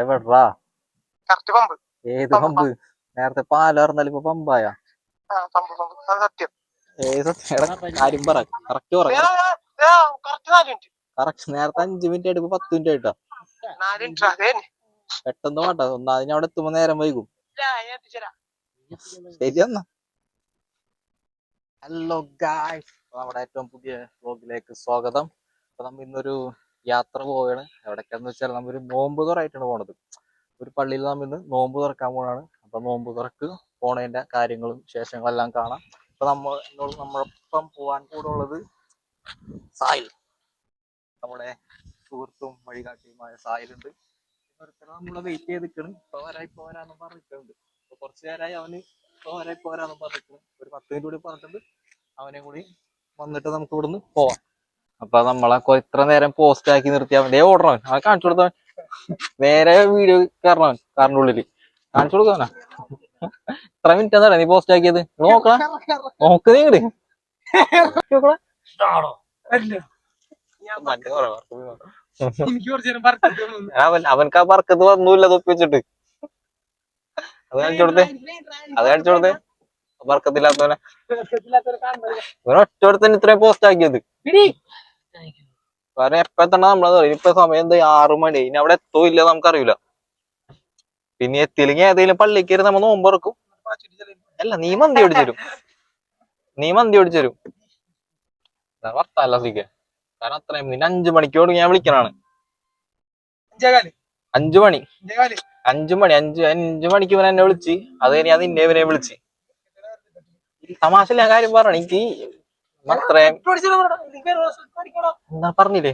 എവിടാ ഏത് പമ്പ്? നേരത്തെ പാലാർന്നാലും ഇപ്പൊ പമ്പായ ഏത് കാര്യം പറ. കറക്റ്റ് പറ. കറക്റ്റ് നേരത്തെ 5 മിനിറ്റ് ആയിട്ട് ഇപ്പൊ 10 മിനിറ്റ് ആയിട്ടാ. പെട്ടെന്ന് വേണ്ട ഒന്നാതിന് അവിടെ എത്തുമ്പോ നേരം വൈകും. ശരി എന്നാ. ഹലോ ഗായ്സ്, നമ്മുടെ ഏറ്റവും പുതിയ വ്ലോഗിലേക്ക് സ്വാഗതം. അപ്പൊ നമ്മ ഇന്നൊരു യാത്ര പോവുകയാണ്. എവിടേക്കാന്ന് വെച്ചാൽ നമ്മൊരു നോമ്പ് തുറയായിട്ടാണ് പോണത്. ഒരു പള്ളിയിൽ നാം ഇന്ന് നോമ്പ് തുറക്കാൻ പോവാണ്. അപ്പൊ നോമ്പ് തുറക്ക് പോണതിന്റെ കാര്യങ്ങളും വിശേഷങ്ങളെല്ലാം കാണാം. അപ്പൊ നമ്മളൊപ്പം പോവാൻ കൂടെ ഉള്ളത് സാഹിൽ, നമ്മുടെ സുഹൃത്തും വഴികാട്ടിയുമായ സാഹിലുണ്ട്. നമ്മളെ വെയിറ്റ് ചെയ്ത് നിൽക്കണം. ഇപ്പൊ വരാന്ന് പറഞ്ഞിട്ടുണ്ട്. അപ്പൊ കുറച്ചു നേരമായി അവന് പോരാന്ന് പറഞ്ഞിട്ടുണ്ട്. ഒരു 10 മിനിറ്റ് കൂടി പറഞ്ഞിട്ടുണ്ട്. അവനെ കൂടി വന്നിട്ട് നമുക്ക് ഇവിടുന്ന് പോവാം. അപ്പൊ നമ്മളെ ഇത്ര നേരം പോസ്റ്റ് ആക്കി നിർത്തിയാൽ മതി. ഓടണം, അവൻ കാണിച്ചു കൊടുത്തവൻ നേരെ വീഡിയോ കയറണവൻ കാറിന്റെ ഉള്ളില് കാണിച്ചു കൊടുക്കാനാ. ഇത്ര മിനിറ്റ് എന്താ നീ പോസ്റ്റ് ആക്കിയത്? നോക്കണം, നോക്ക് നീ ഇങ്ങട് അവൻക്ക് ആ പറക്കത്ത് വന്നൂല്ല തൊപ്പി വെച്ചിട്ട്. അത് കാണിച്ചു കൊടുത്തേ വർക്കത്തില്ലാത്തവനെ. ഒറ്റ തന്നെ ഇത്രയും പോസ്റ്റ് ആക്കിയത്. കാരണം എപ്പ എത്തണ്ട നമ്മളത്. ഇപ്പൊ സമയം എന്താ 6 മണി. ഇനി അവിടെ എത്തോ ഇല്ല നമുക്കറിയില്ല. പിന്നെ എത്തിയില്ലെങ്കിൽ ഏതെങ്കിലും പള്ളിക്കേറി നമ്മ നോമ്പ് തുറക്കും. അല്ല, നീ മന്തി ഓടിച്ചു തരും. വർത്താല്ല സിക്ക. കാരണം അത്രയും നിന്നെ 5 മണിക്കോട് ഞാൻ വിളിക്കണാണ്. 5 മണിക്ക് ഇവൻ എന്നെ വിളിച്ച്. അത് കഴിഞ്ഞ് ഞാൻ നിന്നെ ഇവനെ വിളിച്ച്. തമാശ ഞാൻ കാര്യം പറഞ്ഞ എനിക്ക് അത്രയും എന്താ പറഞ്ഞില്ലേ.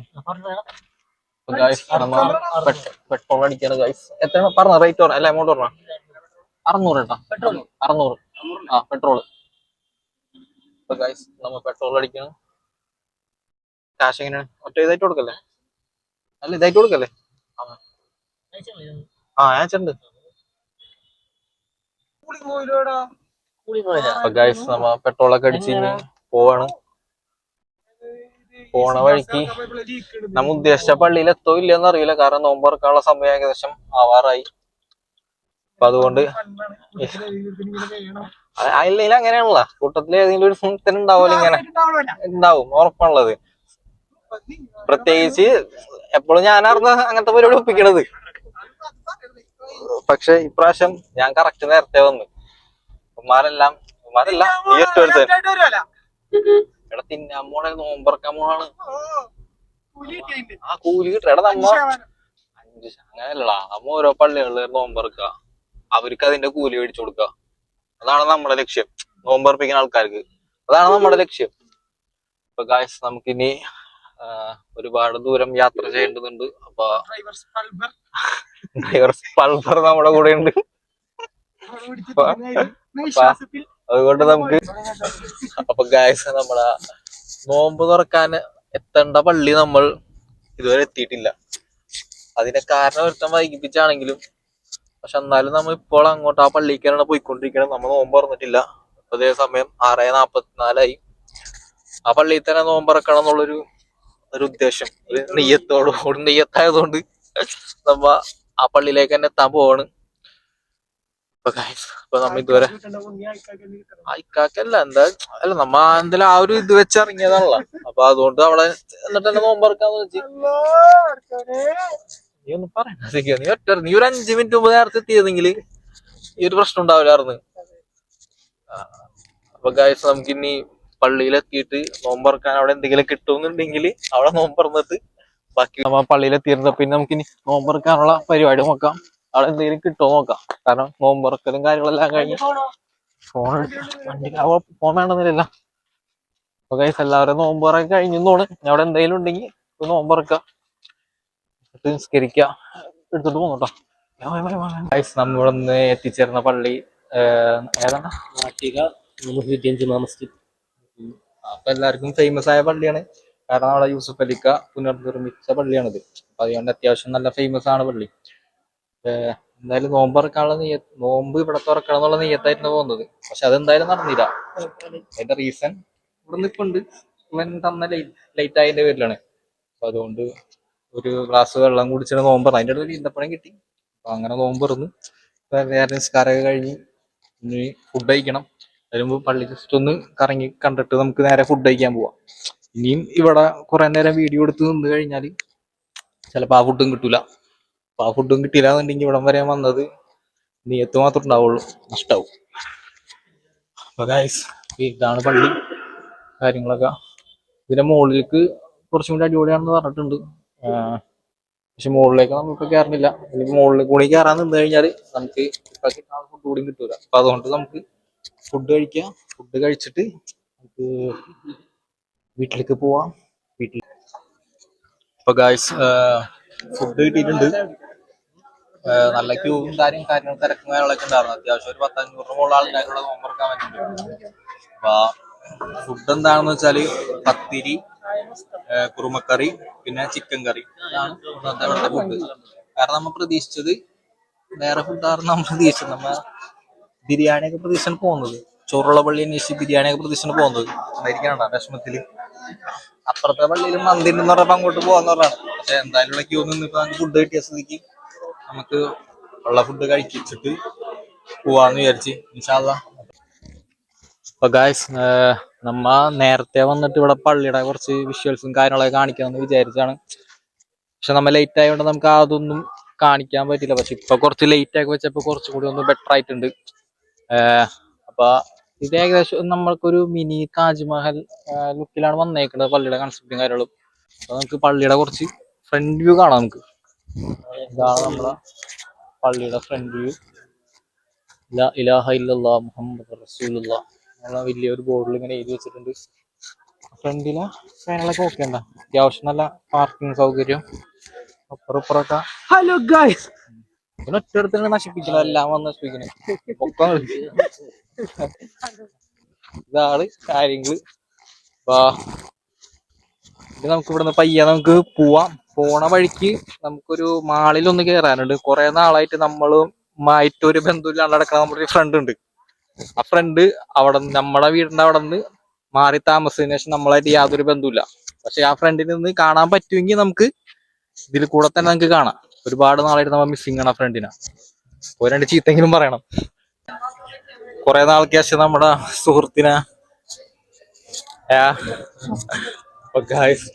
പെട്രോൾ അടിക്കാണ് ഗൈസ്. എത്ര പറഞ്ഞ റേറ്റ് പറഞ്ഞ അല്ല എമൗണ്ട് പറഞ്ഞ? 600 കേട്ടാ. 600 ആ പെട്രോള്. ഇപ്പൊ ഗൈസ് നമ്മ പെട്രോൾ അടിക്കണം. കാശ് എങ്ങനെയാണ്? ഒറ്റ ഇതായിട്ട് കൊടുക്കല്ലേ? അല്ല ഇതായിട്ട് കൊടുക്കല്ലേ? ആ ഞാൻ ചെണ്ട്. അപ്പൊ ഗൈസ് നമ്മ പെട്രോളൊക്കെ അടിച്ച് പോവാണ്. പോണ വഴിക്ക് നമ്മ ഉദ്ദേശിച്ച പള്ളിയിൽ എത്തോ ഇല്ലെന്ന് അറിയില്ല. കാരണം നോമ്പ് തുറക്കാനുള്ള സമയം ഏകദേശം ആവാറായി. അപ്പൊ അതുകൊണ്ട് ഇല്ലെങ്കിൽ അങ്ങനെയാണല്ല, കൂട്ടത്തില് ഏതെങ്കിലും ഒരു സുഹൃത്തിന് ഉണ്ടാവുമല്ലോ. ഇങ്ങനെ ഉണ്ടാവും, ഉറപ്പാണുള്ളത്. പ്രത്യേകിച്ച് എപ്പോഴും ഞാനാർന്ന് അങ്ങനത്തെ പരിപാടി ഒപ്പിക്കണത്. പക്ഷെ ഇപ്രാവശ്യം ഞാൻ കറക്റ്റ് നേരത്തെ വന്ന്. ഉമ്മാരെല്ലാം നീ ഒറ്റ എടാ തിന്നാൻ പോണേ, നോമ്പറക്കാൻ പോണാണ്. ആ കൂലി കിട്ടടാ. നമ്മ 5 അങ്ങനെയല്ലടാ. നമ്മ ഓരോ പള്ളികളിൽ നോമ്പറക്ക, അവർക്ക് അതിന്റെ കൂലി മേടിച്ചു കൊടുക്കുക. അതാണ് നമ്മുടെ ലക്ഷ്യം. നോമ്പറപ്പിക്കുന്ന ആൾക്കാർക്ക് അതാണ് നമ്മുടെ ലക്ഷ്യം. ഇപ്പൊ ഗായ്സ് നമുക്കിനി ഒരുപാട് ദൂരം യാത്ര ചെയ്യേണ്ടതുണ്ട്. അപ്പൊ പൾസർ നമ്മുടെ കൂടെ ഉണ്ട്. അതുകൊണ്ട് നമുക്ക് അപ്പൊ ഗായ്സ് നമ്മളെ നോമ്പ് തുറക്കാൻ എത്തേണ്ട പള്ളി നമ്മൾ ഇതുവരെ എത്തിയിട്ടില്ല. അതിന്റെ കാരണം ഒരുത്തം വൈകിപ്പിച്ചാണെങ്കിലും പക്ഷെ എന്നാലും നമ്മ ഇപ്പോൾ അങ്ങോട്ട് ആ പള്ളിക്കാരാണ് പോയിക്കൊണ്ടിരിക്കണം. നമ്മൾ നോമ്പ് തുറന്നിട്ടില്ല. അതേ സമയം 6:44 ആ പള്ളിയിൽ തന്നെ നോമ്പറക്കണം എന്നുള്ളൊരു ഉദ്ദേശം, ഒരു നെയ്യത്തായതുകൊണ്ട് നമ്മ ആ പള്ളിയിലേക്ക് തന്നെ എത്താൻ പോവാണ്. അപ്പൊ നമ്മ ഇതുവരെ അയക്കാക്കല്ല എന്താ അല്ല നമ്മ എന്തായാലും ആ ഒരു ഇത് വെച്ച് ഇറങ്ങിയതാണല്ലോ. അപ്പൊ അതുകൊണ്ട് അവിടെ എന്നിട്ട് തന്നെ നോമ്പറക്കാന്ന് വെച്ച്. നീ ഒന്നും പറയണ, നീ ഒരു 5 മിനിറ്റ് മുമ്പ് നേരത്തെ എത്തിയതെങ്കിൽ ഈ ഒരു പ്രശ്നം ഉണ്ടാവില്ലായിരുന്നു. അപ്പൊ ഗായ്സ് നമുക്കിനി പള്ളിയിലെത്തിയിട്ട് നോമ്പറക്കാൻ അവിടെ എന്തെങ്കിലും കിട്ടുമെന്നുണ്ടെങ്കിൽ അവിടെ നോമ്പറന്നിട്ട് ബാക്കി നമ്മ പള്ളിയിലെത്തിയിരുന്ന പിന്നെ നമുക്കിനി നോമ്പറക്കാനുള്ള പരിപാടി നോക്കാം. അവിടെ എന്തെങ്കിലും കിട്ടുമോ നോക്കാം. കാരണം നോമ്പറക്കലും കാര്യങ്ങളെല്ലാം കഴിഞ്ഞ് ഫോൺ വേണ്ടെന്നില്ല. അപ്പൊ ഗൈസ് എല്ലാവരും നോമ്പറൊക്കെ കഴിഞ്ഞോണ്. അവിടെ എന്തെങ്കിലും ഉണ്ടെങ്കിൽ നോമ്പറക്ക, നിസ്കരിക്ക, എടുത്തിട്ട് പോന്നോട്ടോ. ഗൈസ് നമ്മളിന്ന് എത്തിച്ചേർന്ന പള്ളി ഏതാണ്? അപ്പൊ എല്ലാവർക്കും ഫേമസ് ആയ പള്ളിയാണ്. കാരണം അവിടെ യൂസുഫ് അലിക്ക പുനർനിർമ്മിച്ച പള്ളിയാണിത്. അപ്പൊ അതുകൊണ്ട് അത്യാവശ്യം നല്ല ഫേമസ് ആണ് പള്ളി. എന്തായാലും നോമ്പറക്കാനുള്ള നോമ്പ് ഇവിടെ തുറക്കണം എന്നുള്ള നെയ്യത്തായിരുന്നു പോകുന്നത്. പക്ഷെ അതെന്തായാലും നടന്നില്ല. അതിന്റെ റീസൺ ഇവിടെ നിൽപ്പുണ്ട്. ഇവൻ തന്ന ലേറ്റ് ആയതിന്റെ പേരിലാണ്. അപ്പൊ അതുകൊണ്ട് ഒരു ഗ്ലാസ് വെള്ളം കുടിച്ചിട്ട് നോമ്പ് തുറന്നു. അതിൻ്റെ ഇടയിൽ ഈന്തപ്പഴം കിട്ടി. അപ്പൊ അങ്ങനെ നോമ്പ് തുറന്ന് നിസ്കാരമൊക്കെ കഴിഞ്ഞ് ഇനി ഫുഡ് കഴിക്കണം. അതിന് മുമ്പ് പള്ളി ജസ്റ്റ് ഒന്ന് കറങ്ങി കണ്ടിട്ട് നമുക്ക് നേരെ ഫുഡ് കഴിക്കാൻ പോവാം. ഇനിയും ഇവിടെ കുറെ നേരം വീഡിയോ എടുത്ത് നിന്ന് കഴിഞ്ഞാൽ ചിലപ്പോൾ ആ ഫുഡും കിട്ടൂല. അപ്പൊ ആ ഫുഡും കിട്ടിയില്ല എന്നുണ്ടെങ്കിൽ ഇവിടം വരെ വന്നത് നീയത്ത് മാത്രം ഉണ്ടാവുള്ളൂ, നഷ്ടാവും. അപ്പൊ ഗൈസ്, ഇതാണ് പള്ളി കാര്യങ്ങളൊക്കെ. ഇതിന്റെ മുകളിലേക്ക് കുറച്ചും കൂടി അടിപൊളിയാണെന്ന് പറഞ്ഞിട്ടുണ്ട്. പക്ഷെ മുകളിലേക്ക് നമുക്ക് കയറുന്നില്ല. അല്ലെങ്കിൽ മുകളിൽ കൂടി കയറാൻ നിന്ന് കഴിഞ്ഞാൽ നമുക്ക് ഇപ്പൊ ഫുഡ് കൂടി കിട്ടൂല. അപ്പൊ അതുകൊണ്ട് നമുക്ക് ഫുഡ് കഴിക്കാം. ഫുഡ് കഴിച്ചിട്ട് നമുക്ക് വീട്ടിലേക്ക് പോവാം. വീട്ടിൽ ഇപ്പൊ ഗൈസ് ഫുഡ് കിട്ടിയിട്ടുണ്ട്. നല്ല ക്യൂവും കാര്യങ്ങളും തിരക്കും കാര്യങ്ങളൊക്കെ ഉണ്ടായിരുന്നു. അത്യാവശ്യം ഒരു 500 മുകളിൽ ആൾക്കാരുള്ള നോമ്പറക്കാൻ പറ്റുന്നുണ്ട്. അപ്പൊ ഫുഡ് എന്താണെന്ന് വെച്ചാല് പത്തിരി, കുറുമക്കറി, പിന്നെ ചിക്കൻ കറി. ഇതാണ് ഇവിടുത്തെ ഫുഡ്. കാരണം നമ്മൾ പ്രതീക്ഷിച്ചത് വേറെ ഫുഡായിരുന്നു. നമ്മൾ പ്രതീക്ഷിച്ചത് ബിരിയാണിയൊക്കെ പ്രതീക്ഷിച്ചാണ് പോകുന്നത്. ചോറുള്ള പള്ളി അന്വേഷിച്ച് ബിരിയാണിയൊക്കെ പ്രതീക്ഷിച്ചാണ് പോകുന്നത്. ഉണ്ടായിരിക്കണ്ട വിഷമത്തില്. അപ്പുറത്തെ പള്ളിയിൽ മന്തി ഉണ്ടെന്ന് പറഞ്ഞപ്പോ അങ്ങോട്ട് പോകാന്ന് പറഞ്ഞാണ്. പക്ഷെ എന്തായാലും ക്യൂ നിന്ന് ഇപ്പൊ നമുക്ക് ഫുഡ് കിട്ടിയ സ്ഥിതിക്ക് നമുക്ക് ഉള്ള ഫുഡ് കഴിച്ചിട്ട് പോവാന്ന് വിചാരിച്ച് ഇൻഷാ അല്ലാഹ്. അപ്പൊ ഗായ്സ്, നമ്മ നേരത്തെ വന്നിട്ട് ഇവിടെ പള്ളിയുടെ കുറച്ച് വിഷ്വൽസും കാര്യങ്ങളൊക്കെ കാണിക്കാമെന്ന് വിചാരിച്ചാണ്. പക്ഷെ നമ്മ ലേറ്റ് ആയതുകൊണ്ട് നമുക്ക് അതൊന്നും കാണിക്കാൻ പറ്റില്ല. പക്ഷെ ഇപ്പൊ കുറച്ച് ലേറ്റ് ആക്കി വെച്ചപ്പോ കുറച്ചുകൂടി ഒന്ന് ബെറ്റർ ആയിട്ടുണ്ട്. അപ്പൊ ഇത് ഏകദേശം നമ്മൾക്കൊരു മിനി താജ്മഹൽ ലുക്കിലാണ് വന്നേക്കുന്നത് പള്ളിയുടെ കൺസെപ്റ്റും കാര്യങ്ങളും. അപ്പൊ നമുക്ക് പള്ളിയുടെ കുറച്ച് ഫ്രണ്ട് വ്യൂ കാണാം. നമുക്ക് ഇതാണ് നമ്മളെ പള്ളിയുടെ ഫ്രണ്ട് വ്യൂ. ലാ ഇലാഹ ഇല്ലല്ലാഹ് മുഹമ്മദ് റസൂലുള്ളാഹ് എന്നുള്ള വലിയൊരു ബോർഡിൽ ഇങ്ങനെ എഴുതി വെച്ചിട്ടുണ്ട്. ഫ്രണ്ടിലെ ഫാനുകളൊക്കെ ഓക്കെ ഉണ്ടോ? അത്യാവശ്യം നല്ല പാർക്കിംഗ് സൗകര്യം. അപ്പുറപ്പുറമൊക്കെ ഹലോ ഗൈസ്, ഒറ്റടുത്ത് നശിപ്പിക്കണം, എല്ലാം വന്ന് നശിപ്പിക്കണം. ഇതാണ് കാര്യങ്ങള്. അപ്പൊ ഇത് നമുക്ക് ഇവിടുന്ന് പയ്യെ നമുക്ക് പോവാം. പോണ വഴിക്ക് നമുക്കൊരു മാളിൽ ഒന്ന് കയറാനുണ്ട്. കുറെ നാളായിട്ട് നമ്മളുമായിട്ട് ഒരു ബന്ധമില്ലാണ്ട് നടക്കുന്ന നമ്മുടെ ഒരു ഫ്രണ്ട് ഉണ്ട്. ആ ഫ്രണ്ട് അവിടെ നമ്മുടെ വീടിന്റെ അവിടെ നിന്ന് മാറി താമസത്തിന് ശേഷം നമ്മളായിട്ട് യാതൊരു ബന്ധമില്ല. പക്ഷെ ആ ഫ്രണ്ടിൽ നിന്ന് കാണാൻ പറ്റുമെങ്കിൽ നമുക്ക് ഇതിൽ കൂടെ തന്നെ നമുക്ക് കാണാം. ഒരുപാട് നാളായിട്ട് നമ്മൾ മിസ്സിങ് ആണ് ആ ഫ്രണ്ടിനെ. ഒരു രണ്ട് ചീത്തെങ്കിലും പറയണം. കുറെ നാൾക്ക് ശേഷം നമ്മുടെ സുഹൃത്തിനെ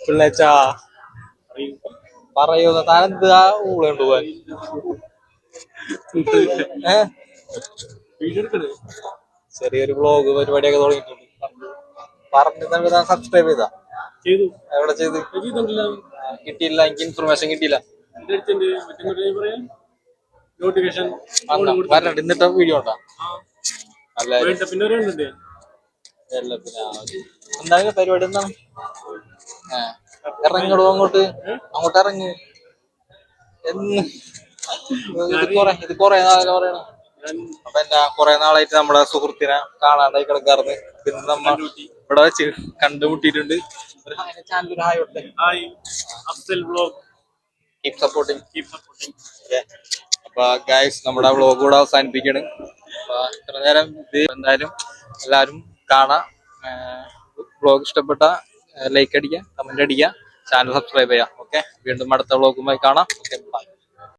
പിള്ളേച്ചാ പറയുന്ന താനെന്താ ഊളുണ്ട് പോവാൻ. ചെറിയൊരു വ്ളോഗ് പരിപാടിയൊക്കെ തുടങ്ങിയിട്ടുണ്ട്. പറഞ്ഞിട്ട് താൻ സബ്സ്ക്രൈബ് ചെയ്താ? എവിടെ ചെയ്ത്? കിട്ടിയില്ല, എനിക്ക് ഇൻഫർമേഷൻ കിട്ടിയില്ല. വരണ്ട് എന്നിട്ട് വീഡിയോ ഉണ്ടാ എന്താണ് പരിപാടി? എന്താണ് ഇറങ്ങിടോ അങ്ങോട്ട്? അങ്ങോട്ട് ഇറങ്ങ്. ഇത് കൊറേ നാളെ പറയണം. അപ്പൊ എന്താ കൊറേ നാളായിട്ട് നമ്മുടെ സുഹൃത്തിനെ കാണാണ്ടായി കിടക്കാറുണ്ട്. പിന്നെ നമ്മ ഇവിടെ വെച്ച് കണ്ടുമുട്ടിയിട്ടുണ്ട്. അപ്പൊ ഗൈസ്, നമ്മുടെ വ്ളോഗ് കൂടെ അവസാനിപ്പിക്കാണ്. അപ്പൊ ഇത്ര നേരം ഇത് എന്തായാലും എല്ലാരും കാണാം. വ്ളോഗ് ഇഷ്ടപ്പെട്ട ലൈക്ക് അടിക്കുക, കമന്റ് അടിക്കുക, ചാനൽ സബ്സ്ക്രൈബ് ചെയ്യാം. ഓക്കെ, വീണ്ടും അടുത്ത വ്ളോഗുമായി കാണാം. Okay, by.